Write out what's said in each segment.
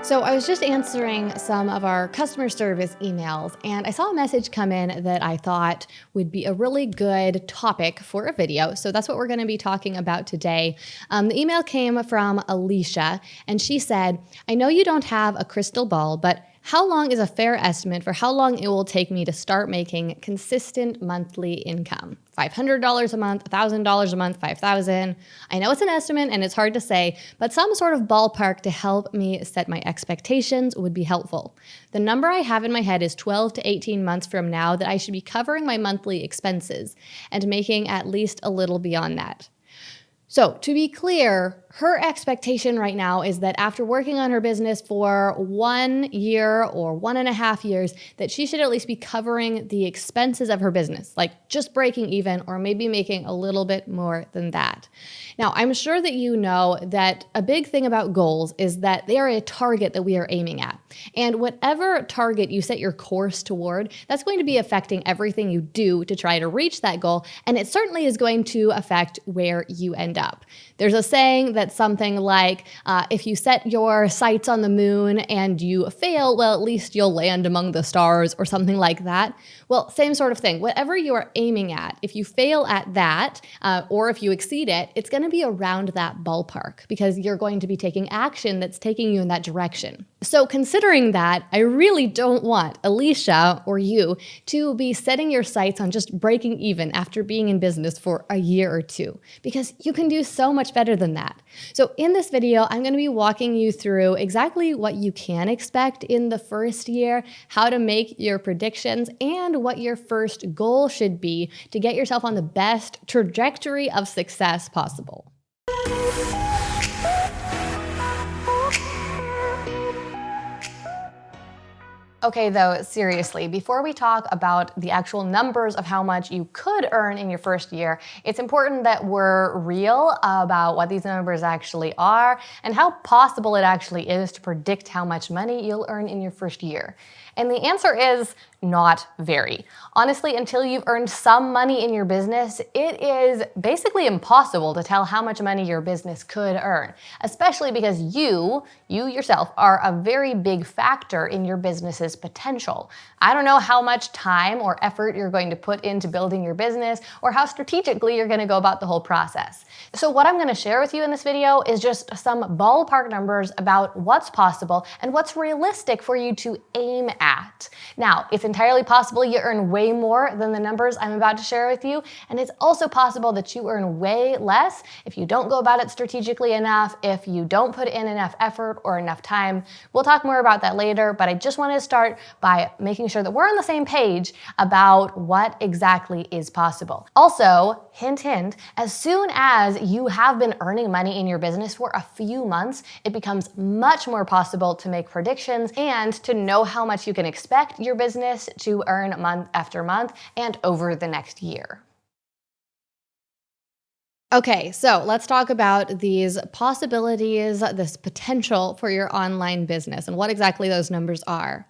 So I was just answering some of our customer service emails, and I saw a message come in that I thought would be a really good topic for a video. So that's what we're going to be talking about today. The email came from Alicia, and she said, "I know you don't have a crystal ball, but how long is a fair estimate for how long it will take me to start making consistent monthly income? $500 a month, $1,000 a month, 5,000. I know it's an estimate and it's hard to say, but some sort of ballpark to help me set my expectations would be helpful. The number I have in my head is 12 to 18 months from now that I should be covering my monthly expenses and making at least a little beyond that." So to be clear, her expectation right now is that after working on her business for 1 year or 1.5 years, that she should at least be covering the expenses of her business, like just breaking even or maybe making a little bit more than that. Now, I'm sure that you know that a big thing about goals is that they are a target that we are aiming at. And whatever target you set your course toward, that's going to be affecting everything you do to try to reach that goal. And it certainly is going to affect where you end up. There's a saying that's something like, if you set your sights on the moon and you fail, well, at least you'll land among the stars or something like that. Well, same sort of thing. Whatever you are aiming at, if you fail at that, or if you exceed it, it's going to be around that ballpark because you're going to be taking action that's taking you in that direction. So considering that, I really don't want Alicia or you to be setting your sights on just breaking even after being in business for a year or two, because you can do so much better than that. So in this video, I'm going to be walking you through exactly what you can expect in the first year, how to make your predictions, and what your first goal should be to get yourself on the best trajectory of success possible. Okay, though, seriously, before we talk about the actual numbers of how much you could earn in your first year, it's important that we're real about what these numbers actually are and how possible it actually is to predict how much money you'll earn in your first year. And the answer is not very. Honestly, until you've earned some money in your business, it is basically impossible to tell how much money your business could earn, especially because you yourself are a very big factor in your business's potential. I don't know how much time or effort you're going to put into building your business or how strategically you're going to go about the whole process. So what I'm going to share with you in this video is just some ballpark numbers about what's possible and what's realistic for you to aim at. Now, it's entirely possible you earn way more than the numbers I'm about to share with you, and it's also possible that you earn way less if you don't go about it strategically enough, if you don't put in enough effort or enough time. We'll talk more about that later, but I just wanted to start by making sure that we're on the same page about what exactly is possible. Also, hint, hint, as soon as you have been earning money in your business for a few months, it becomes much more possible to make predictions and to know how much you can expect your business to earn month after month and over the next year. Okay, so let's talk about these possibilities, this potential for your online business and what exactly those numbers are.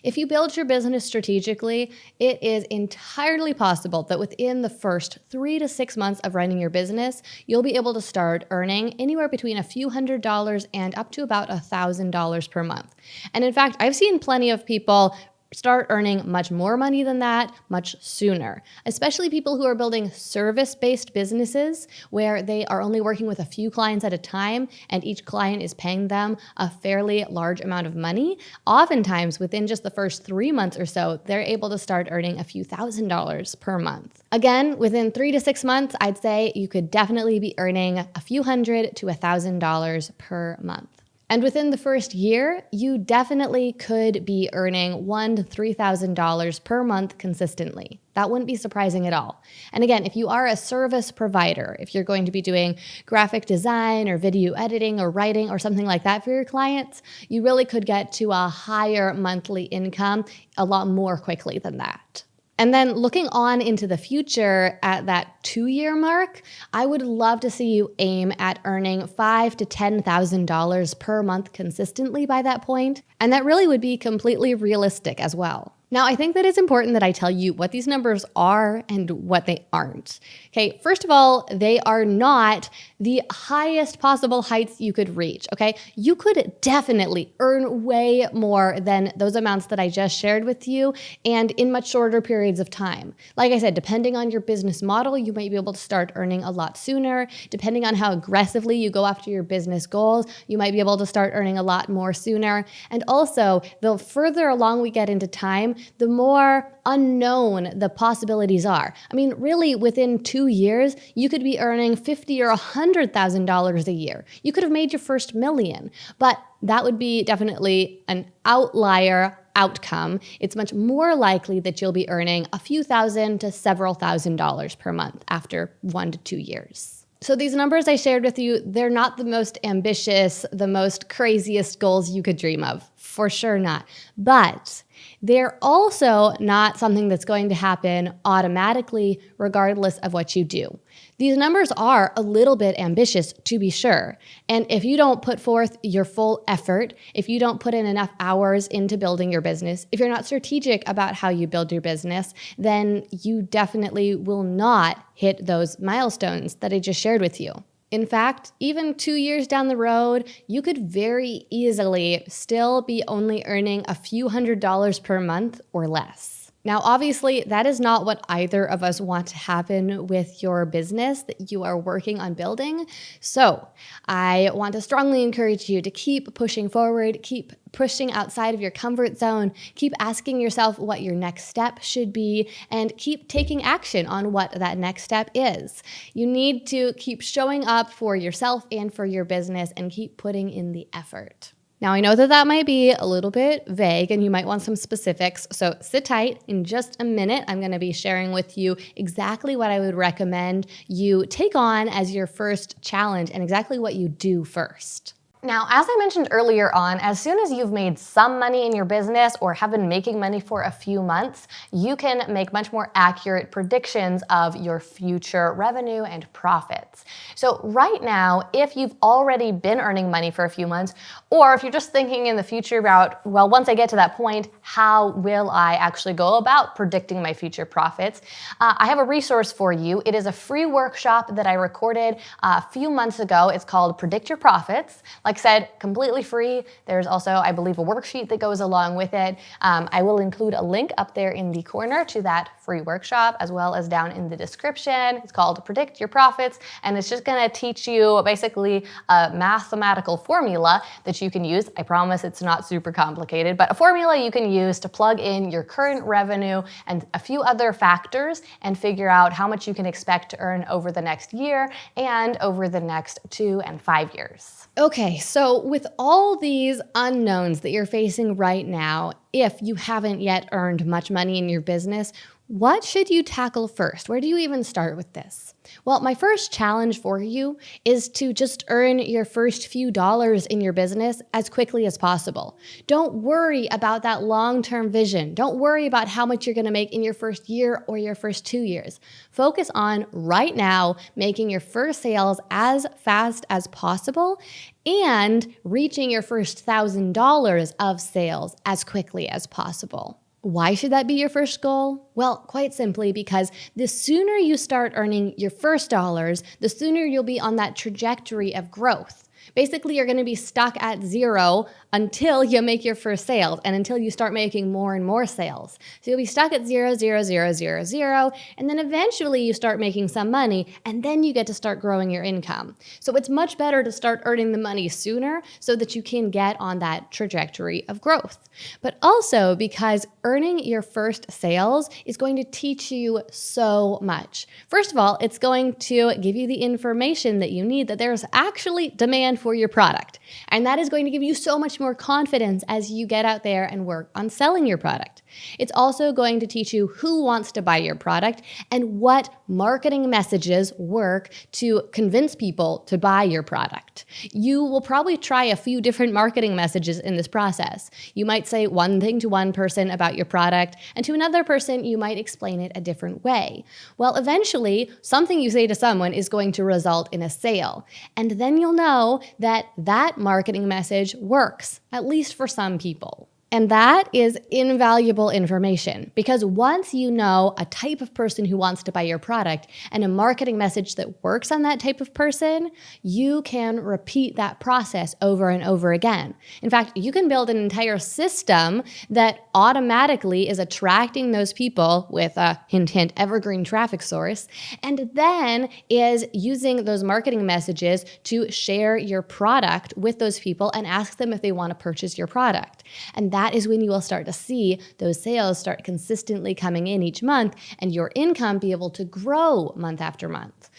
If you build your business strategically, it is entirely possible that within the first 3 to 6 months of running your business, you'll be able to start earning anywhere between a few $100s and up to about $1,000 per month. And in fact, I've seen plenty of people start earning much more money than that much sooner, especially people who are building service-based businesses where they are only working with a few clients at a time and each client is paying them a fairly large amount of money. Oftentimes, within just the first 3 months or so, they're able to start earning a few $1,000s per month. Again, within 3 to 6 months, I'd say you could definitely be earning a few $100 to $1,000 per month. And within the first year, you definitely could be earning $1,000 to $3,000 per month consistently. That wouldn't be surprising at all. And again, if you are a service provider, if you're going to be doing graphic design or video editing or writing or something like that for your clients, you really could get to a higher monthly income a lot more quickly than that. And then looking on into the future at that 2-year mark, I would love to see you aim at earning $5,000 to $10,000 per month consistently by that point. And that really would be completely realistic as well. Now, I think that it's important that I tell you what these numbers are and what they aren't, Okay, first of all, they are not the highest possible heights you could reach, okay? You could definitely earn way more than those amounts that I just shared with you and in much shorter periods of time. Like I said, depending on your business model, you might be able to start earning a lot sooner. Depending on how aggressively you go after your business goals, you might be able to start earning a lot more sooner. And also, the further along we get into time, the more unknown the possibilities are. I mean, really, within 2 years, you could be earning $50,000 or $100,000 a year. You could have made your first million, but that would be definitely an outlier outcome. It's much more likely that you'll be earning a few thousand to several $1,000s per month after 1 to 2 years. So these numbers I shared with you, they're not the most ambitious, the most craziest goals you could dream of. For sure not. But they're also not something that's going to happen automatically regardless of what you do. These numbers are a little bit ambitious, to be sure. And if you don't put forth your full effort, if you don't put in enough hours into building your business, if you're not strategic about how you build your business, then you definitely will not hit those milestones that I just shared with you. In fact, even 2 years down the road, you could very easily still be only earning a few $100s per month or less. Now, obviously, that is not what either of us want to happen with your business that you are working on building. So I want to strongly encourage you to keep pushing forward, keep pushing outside of your comfort zone, keep asking yourself what your next step should be, and keep taking action on what that next step is. You need to keep showing up for yourself and for your business and keep putting in the effort. Now, I know that that might be a little bit vague and you might want some specifics, so sit tight. In just a minute, I'm going to be sharing with you exactly what I would recommend you take on as your first challenge and exactly what you do first. Now, as I mentioned earlier on, as soon as you've made some money in your business or have been making money for a few months, you can make much more accurate predictions of your future revenue and profits. So right now, if you've already been earning money for a few months, or if you're just thinking in the future about, well, once I get to that point, how will I actually go about predicting my future profits? I have a resource for you. It is a free workshop that I recorded a few months ago. It's called Predict Your Profits. Like I said, completely free. There's also, I believe, a worksheet that goes along with it. I will include a link up there in the corner to that free workshop, as well as down in the description. It's called Predict Your Profits, and it's just gonna teach you basically a mathematical formula that you can use. I promise it's not super complicated, but a formula you can use to plug in your current revenue and a few other factors and figure out how much you can expect to earn over the next year and over the next 2 and 5 years. Okay, so with all these unknowns that you're facing right now, if you haven't yet earned much money in your business, what should you tackle first? Where do you even start with this? Well, my first challenge for you is to just earn your first few dollars in your business as quickly as possible. Don't worry about that long-term vision. Don't worry about how much you're going to make in your first year or your first 2 years. Focus on right now making your first sales as fast as possible and reaching your first $1,000 of sales as quickly as possible. Why should that be your first goal? Well, quite simply because the sooner you start earning your first dollars, the sooner you'll be on that trajectory of growth. Basically, you're going to be stuck at zero until you make your first sales and until you start making more and more sales. So you'll be stuck at 0, 0, 0, 0, 0, and then eventually you start making some money and then you get to start growing your income. So it's much better to start earning the money sooner so that you can get on that trajectory of growth. But also because earning your first sales is going to teach you so much. First of all, it's going to give you the information that you need that there's actually demand for your product. And that is going to give you so much more confidence as you get out there and work on selling your product. It's also going to teach you who wants to buy your product and what marketing messages work to convince people to buy your product. You will probably try a few different marketing messages in this process. You might say one thing to one person about your product, and to another person, you might explain it a different way. Well, eventually, something you say to someone is going to result in a sale. And then you'll know that that marketing message works, at least for some people. And that is invaluable information because once you know a type of person who wants to buy your product and a marketing message that works on that type of person, you can repeat that process over and over again. In fact, you can build an entire system that automatically is attracting those people with a hint, hint, evergreen traffic source, and then is using those marketing messages to share your product with those people and ask them if they want to purchase your product. And that is when you will start to see those sales start consistently coming in each month and your income be able to grow month after month,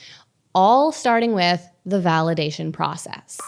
all starting with the validation process.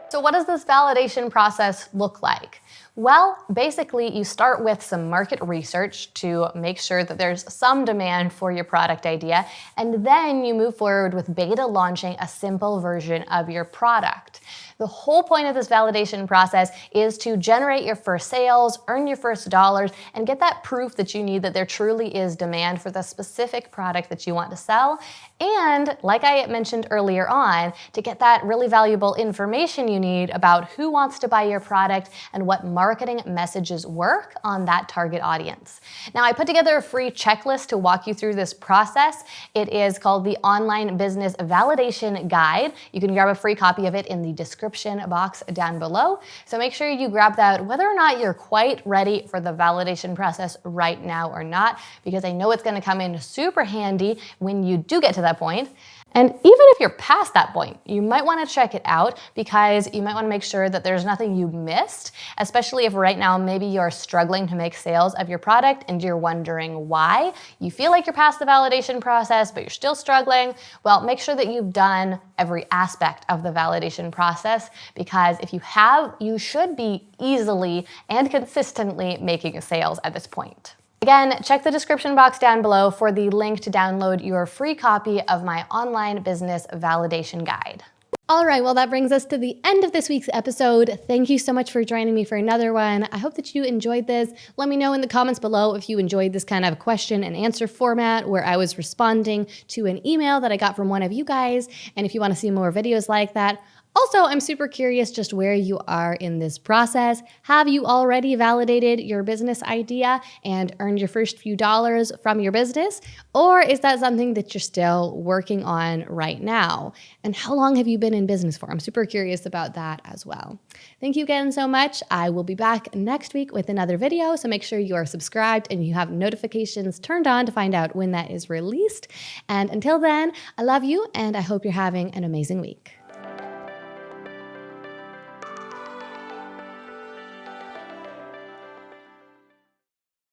So what does this validation process look like? Well, basically you start with some market research to make sure that there's some demand for your product idea, and then you move forward with beta launching a simple version of your product. The whole point of this validation process is to generate your first sales, earn your first dollars, and get that proof that you need that there truly is demand for the specific product that you want to sell. And like I mentioned earlier on, to get that really valuable information you need about who wants to buy your product and what marketing messages work on that target audience. Now, I put together a free checklist to walk you through this process. It is called the Online Business Validation Guide. You can grab a free copy of it in the description box down below. So make sure you grab that whether or not you're quite ready for the validation process right now or not, because I know it's going to come in super handy when you do get to that point. And even if you're past that point, you might want to check it out because you might want to make sure that there's nothing you missed, especially if right now maybe you're struggling to make sales of your product and you're wondering why. You feel like you're past the validation process, but you're still struggling. Well, make sure that you've done every aspect of the validation process, because if you have, you should be easily and consistently making sales at this point. Again, check the description box down below for the link to download your free copy of my Online Business Validation Guide. All right, well, that brings us to the end of this week's episode. Thank you so much for joining me for another one. I hope that you enjoyed this. Let me know in the comments below if you enjoyed this kind of question and answer format where I was responding to an email that I got from one of you guys, and if you want to see more videos like that. Also, I'm super curious just where you are in this process. Have you already validated your business idea and earned your first few dollars from your business? Or is that something that you're still working on right now? And how long have you been in business for? I'm super curious about that as well. Thank you again so much. I will be back next week with another video, so make sure you are subscribed and you have notifications turned on to find out when that is released. And until then, I love you and I hope you're having an amazing week.